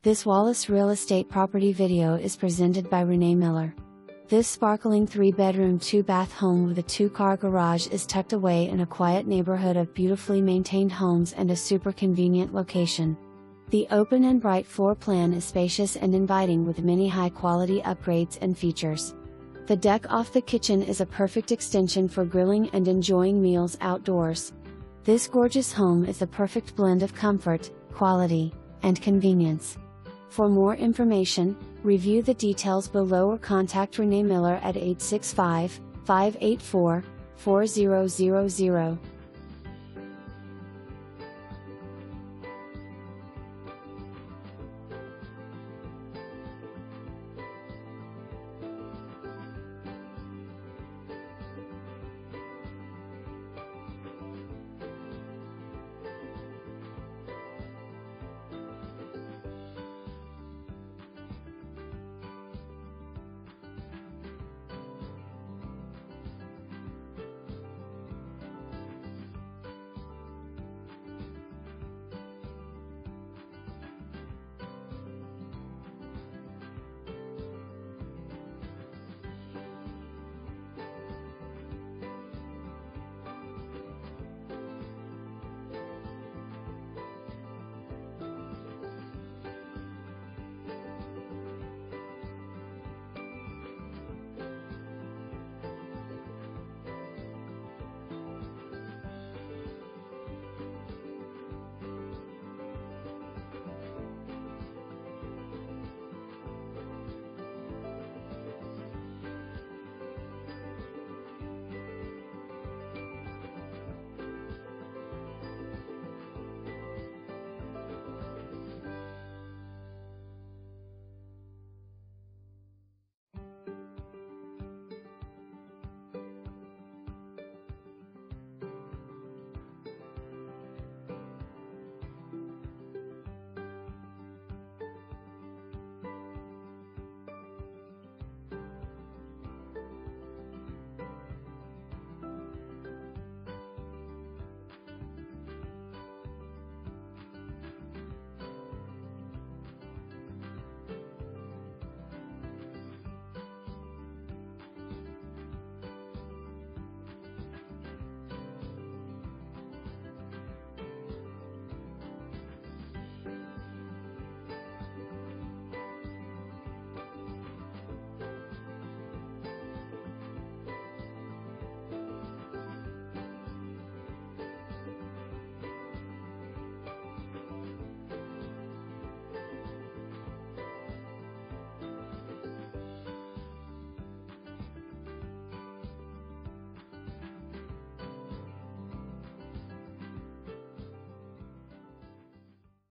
This Wallace Real Estate property video is presented by Renee Miller. This sparkling 3-bedroom 2-bath home with a 2-car garage is tucked away in a quiet neighborhood of beautifully maintained homes and a super convenient location. The open and bright floor plan is spacious and inviting with many high-quality upgrades and features. The deck off the kitchen is a perfect extension for grilling and enjoying meals outdoors. This gorgeous home is the perfect blend of comfort, quality, and convenience. For more information, review the details below or contact Renee Miller at 865-584-4000.